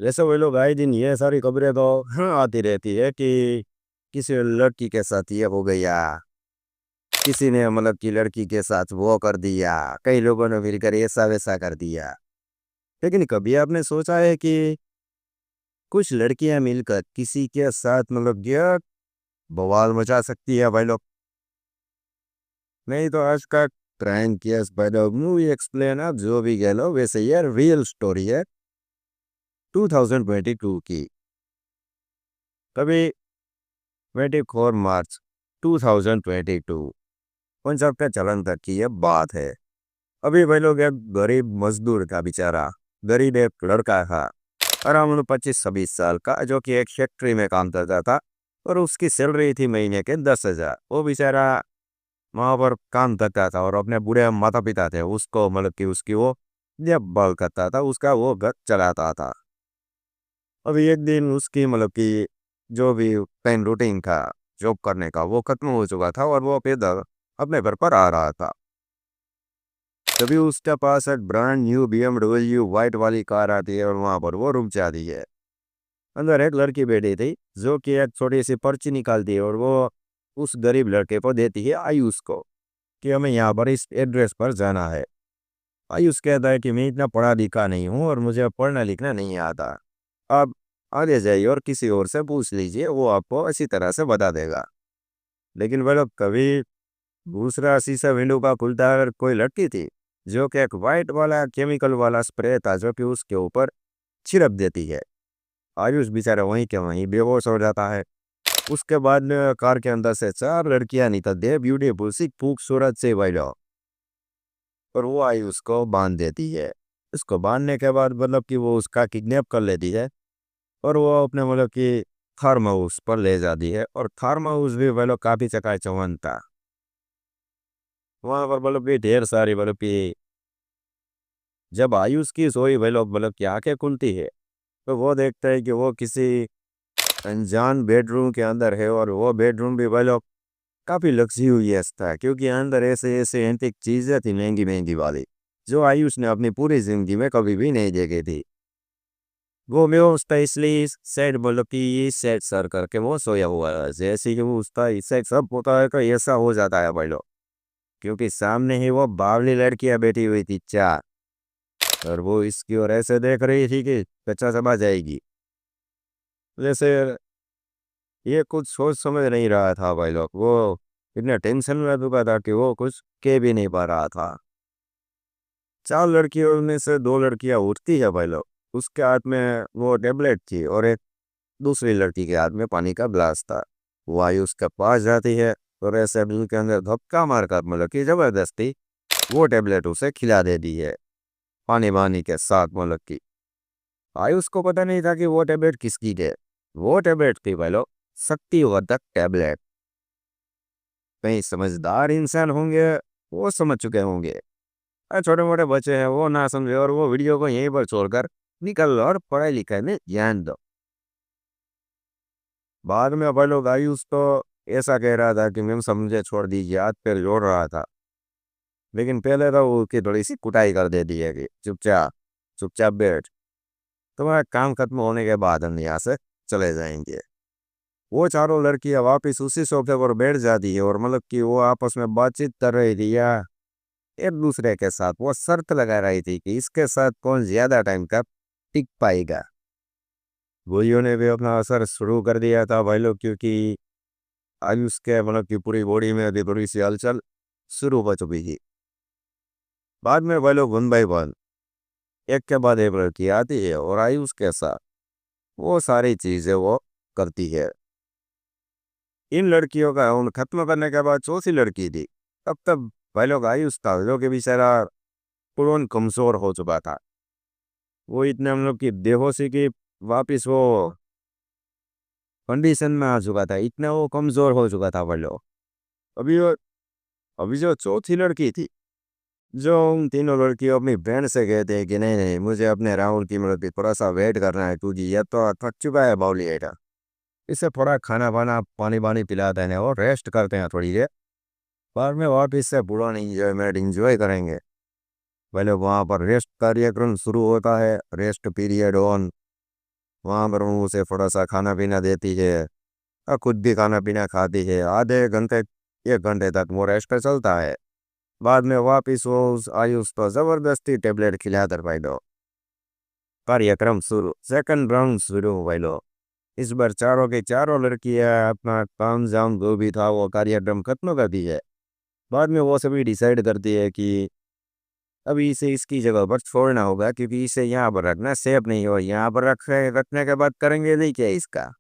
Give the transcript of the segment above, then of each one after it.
जैसे वो लोग आए दिन ये सारी खबरें तो आती रहती है कि किसी लड़की के साथ ये हो गया, किसी ने मतलब कि लड़की के साथ वो कर दिया, कई लोगों ने मिलकर ऐसा वैसा कर दिया। लेकिन कभी आपने सोचा है कि कुछ लड़कियां मिलकर किसी के साथ मतलब ये बवाल मचा सकती है भाई लोग? नहीं तो आज का क्राइम केस भाई लोग मूवी एक्सप्लेन, आप जो भी कह लो, वैसे ये रियल स्टोरी है 2022 की। कभी 24 मार्च 2022 उन सब का चलन तक की ये बात है। अभी भाई लोग एक गरीब मजदूर का बेचारा, गरीब एक लड़का था अराउंड 25-26 साल का, जो कि एक फैक्ट्री में काम करता था और उसकी सैलरी थी महीने के 10,000। वो बेचारा वहाँ पर काम करता था और अपने बूढ़े माता पिता थे उसको मतलब कि उसकी वो देखभाल करता था, उसका वो घर चलाता था। अभी एक दिन उसकी मतलब कि जो भी टाइम रूटीन था जॉब करने का वो खत्म हो चुका था और वो पैदल अपने घर पर आ रहा था। तभी उसके पास एक ब्रांड न्यू BMW वाइट वाली कार आती है और वहां पर वो रुक जाती है। अंदर एक लड़की बैठी थी जो कि एक छोटी सी पर्ची निकालती है और वो उस गरीब लड़के को देती है, आयुष को, कि हमें यहाँ पर इस एड्रेस पर जाना है। आयुष कहता है कि मैं इतना पढ़ा लिखा नहीं हूँ और मुझे पढ़ना लिखना नहीं आता, आप आगे जाइए और किसी और से पूछ लीजिए, वो आपको इसी तरह से बता देगा। लेकिन वह लोग कभी दूसरा शीशा विंडो का खुलता है और कोई लड़की थी जो कि एक वाइट वाला केमिकल वाला स्प्रे था जो कि उसके ऊपर छिड़क देती है। आयुष बेचारा वहीं के वहीं बेहोश हो जाता है। उसके बाद में कार के अंदर से चार लड़कियां निकलती है, ब्यूटीफुल सी खूबसूरत से वाइट, और वो आयुष को बांध देती है। उसको बांधने के बाद मतलब कि वो उसका किडनैप कर लेती है और वो अपने मतलब कि फार्म हाउस पर ले जाती है। और फार्म हाउस भी मतलब काफी चकाचौंध था। वहां पर मतलब कि ढेर सारी मतलब कि जब आयुष की सोई भाई लोग मतलब की आंखें खुलती है तो वो देखता है कि वो किसी अनजान बेडरूम के अंदर है और वो बेडरूम भी भाई लोग काफी लग्जरियस था, क्योंकि अंदर ऐसे ऐसे एंटिक चीजें थी महंगी महंगी वाली जो आयुष ने अपनी पूरी जिंदगी में कभी भी नहीं देखी थी। वो मैं उसका इसलिए सेट मतलब कि ये सेट सर करके वो सोया हुआ है, जैसे कि वो उसका सेट सब होता है तो ऐसा हो जाता है भाई लोग, क्योंकि सामने ही वो बावली लड़कियां बैठी हुई थी चार, और वो इसकी ओर ऐसे देख रही थी कि कच्चा समा जाएगी। जैसे ये कुछ सोच समझ नहीं रहा था भाई लोग, वो इतना टेंशन में चुका था कि वो कुछ कह भी नहीं पा रहा था। चार लड़कियों में से दो लड़कियां उठती है भाई लोग, उसके हाथ में वो टेबलेट थी और एक दूसरी लड़की के हाथ में पानी का ग्लास था। वो आयु उसके पास जाती है और ऐसे दिल के अंदर धक्का मारकर मतलब कि जबरदस्ती वो टेबलेट उसे खिला देती है, पानी वानी के साथ मतलब की। आयुष को पता नहीं था कि वो टेबलेट किसकी है। वो टेबलेट थी भाई लोग शक्तिवर्धक टेबलेट। कहीं समझदार इंसान होंगे वो समझ चुके होंगे, छोटे मोटे बच्चे हैं वो ना समझे और वो वीडियो को यहीं पर छोड़कर निकल लो और पढ़ाई लिखाई में ध्यान दो। बाद में भाई लोग आयुष तो ऐसा कह रहा था कि मैम समझे छोड़ दीजिए, हाथ पैर जोड़ रहा था। लेकिन पहले तो वो की थोड़ी सी कुटाई कर देती है कि चुपचाप चुपचाप बैठ, तुम्हारा काम खत्म होने के बाद हम यहाँ से चले जाएंगे। वो चारों लड़कियां वापिस उसी सोफे पर बैठ जाती है और मतलब कि वो आपस में बातचीत कर रही थी या एक दूसरे के साथ वो शर्त लगा रही थी कि इसके साथ कौन ज्यादा टाइम तक टिक पाएगा। गोलियों ने भी अपना असर शुरू कर दिया था भाई लोग, क्योंकि आयुष के मतलब की पूरी बॉडी में अभी थोड़ी सी हलचल शुरू हो चुकी थी। बाद में भाई लोग वन बाई वन एक के बाद एक लड़की आती है और आयुष के साथ वो सारी चीजें वो करती है। इन लड़कियों का उन खत्म करने के बाद चौथी लड़की थी। तब तक भाई लोग आयुष था जो कि बेचारा पूर्ण कमजोर हो चुका था। वो इतने हम लोग की बेहोशी की वापिस वो कंडीशन में आ चुका था, इतना वो कमजोर हो चुका था भाई लोग। अभी वो अभी जो चौथी लड़की थी, जो उन तीनों लड़कियों अपनी बहन से कहते हैं कि नहीं नहीं मुझे अपने राहुल की मतलब कि थोड़ा सा वेट करना है, क्योंकि ये तो थक चुका है बाउली एटा, इसे थोड़ा खाना वाना पानी वानी पिला देने और रेस्ट करते हैं थोड़ी देर, बाद में वापिस से पूरा इंजॉयमेंट इंजॉय करेंगे। पहले वहाँ पर रेस्ट कार्यक्रम शुरू होता है, रेस्ट पीरियड ऑन। वहाँ पर वो उसे थोड़ा सा खाना पीना देती है और खुद भी खाना पीना खाती है। आधे घंटे 1 घंटे तक वो रेस्ट चलता है। बाद में वापिस वो उस आयुष को जबरदस्ती टेबलेट खिलाकर भाई लो। कार्यक्रम शुरू, सेकंड राउंड शुरू भाई लो। इस बार चारों की चारों लड़कियां अपना काम जाम जो भी था वो कार्यक्रम खत्म कर दी है। बाद में वो सभी डिसाइड करती है कि अभी इसे इसकी जगह पर छोड़ना होगा, क्योंकि इसे यहाँ पर रखना सेफ नहीं हो। यहाँ पर रखने के बाद करेंगे नहीं क्या इसका।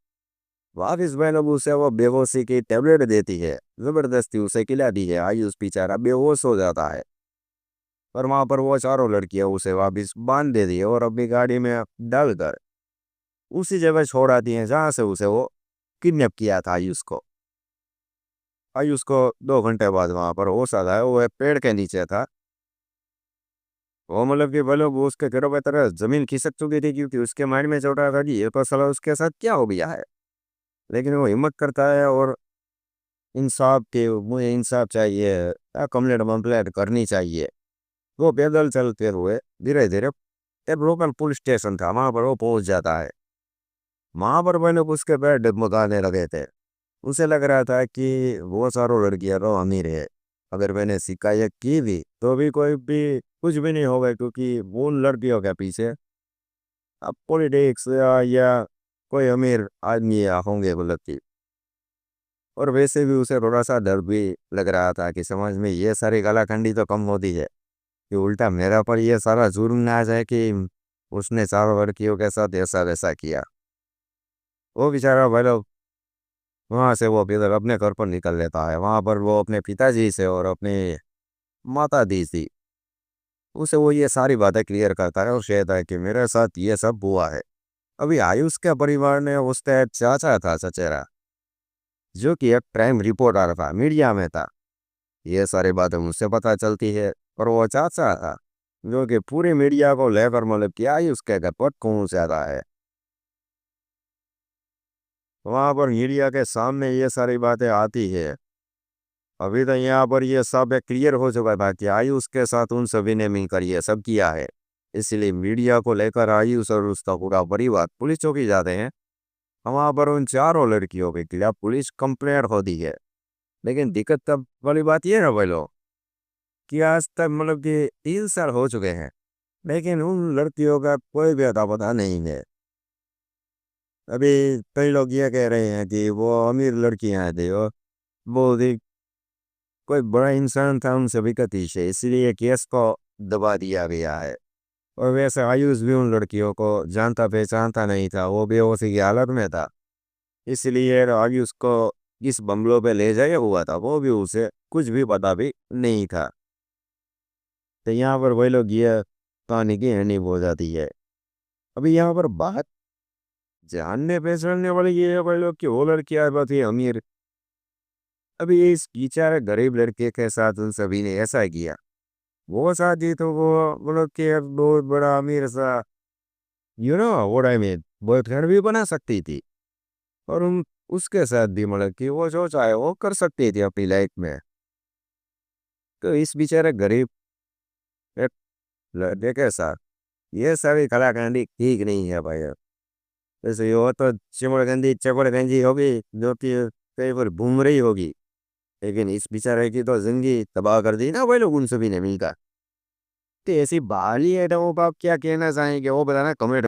वापिस भाई लोग उसे वो बेहोशी की टेबलेट देती है, जबरदस्ती उसे खिला दी है। आयुष बेचारा बेहोश हो जाता है। पर वहां पर वो चारों लड़कियां उसे वापिस बांध देती है और अपनी गाड़ी में डालकर उसी जगह छोड़ आती हैं जहां से उसे वो किडनैप किया था आयुष को। आयुष को 2 घंटे बाद वहां पर होश आता है। वो एक पेड़ के नीचे था। वो मतलब कि वो लोग उसके घरों पे तरह जमीन खिसक चुकी थी, क्योंकि उसके माइंड में चल रहा था कि ये तो साला उसके साथ क्या हो गया है। लेकिन वो हिम्मत करता है और इंसाफ के मुझे इंसाफ चाहिए, कंप्लेंट वम्प्लेंट करनी चाहिए। वो पैदल चलते हुए धीरे धीरे एक लोकल पुलिस स्टेशन था, वहां पर वो पहुंच जाता है। वहां पर मैंने उसके पैर डगमगाने लगे थे। उसे लग रहा था कि वो सारों लड़कियां तो अमीर है। अगर मैंने शिकायत की भी तो भी कोई भी कुछ भी नहीं होगा, क्योंकि वो उन लड़कियों के पीछे अब पॉलिटिक्स या कोई अमीर आदमी या होंगे वो लड़की। और वैसे भी उसे थोड़ा सा डर भी लग रहा था कि समझ में ये सारी कलाखंडी तो कम होती है, कि उल्टा मेरा पर ये सारा जुर्म ना आ जाए कि उसने चारों लड़कियों के साथ ऐसा वैसा किया। वो बेचारा भाई लोग वहां से वो फिर अपने घर पर निकल लेता है। वहां पर वो अपने पिताजी से और अपने माता दी थी उसे वो ये सारी बातें क्लियर करता है और कहता है कि मेरे साथ ये सब हुआ है। अभी आयुष के परिवार ने उसका एक चाचा था चचेरा, जो कि एक क्राइम रिपोर्टर था, मीडिया में था। ये सारी बातें मुझसे पता चलती है। और वो चाचा था जो कि पूरी मीडिया को लेकर मतलब कि आयुष के घर पर पहुंच जाता है। वहां पर मीडिया के सामने ये सारी बातें आती है। अभी तो यहाँ पर ये सब क्लियर हो चुका था कि आयुष के साथ उन सभी ने मिलकर ये सब किया है। इसलिए मीडिया को लेकर आयुष और उसका पूरा परिवार पुलिस चौकी जाते हैं। वहां पर उन चारों लड़कियों के खिलाफ पुलिस कंप्लेंट होती है। लेकिन दिक्कत तब वाली बात ये है ना भाई लोग, कि आज तक मतलब कि 3 साल हो चुके हैं, लेकिन उन लड़कियों का कोई भी अता पता नहीं है। अभी कई लोग ये कह रहे हैं कि वो अमीर लड़कियां थी, वो कोई बड़ा इंसान था उन सभी का पीछे, इसलिए केस को दबा दिया गया है। और वैसे आयुष भी उन लड़कियों को जानता पहचानता नहीं था, वो बेहोशी की हालत में था। इसलिए आयुष को इस बंगलों पे ले जाया हुआ था, वो भी उसे कुछ भी पता भी नहीं था। तो यहाँ पर वही लोग ये कहानी की एंडिंग हो जाती है। अभी यहाँ पर बात जानने पहचानने वाली ये है भाई लोग कि वो लड़की आज बहुत ही अमीर। अभी इस बेचारे गरीब लड़के के साथ उन सभी ने ऐसा किया। वो शादी तो वो मतलब कि एक बहुत बड़ा अमीर सा व्हाट आई मीन बॉयफ्रेंड भी बना सकती थी। और उन उसके साथ भी मतलब कि वो जो चाहे वो कर सकती थी अपनी लाइफ में। तो इस बेचारे गरीब एक लड़के के साथ ये सारी कलाकांडी ठीक नहीं है भाई। जैसे ये हो तो चिमड़गंजी चपड़गंजी होगी जो कि कहीं पर घूम रही होगी, लेकिन इस बेचारे की तो जिंदगी तबाह कर दी ना भाई लोग उन सभी ने मिलकर। तो ऐसी बाहरी आइटमों पर आप क्या कहना चाहेंगे वो बताना कमेंट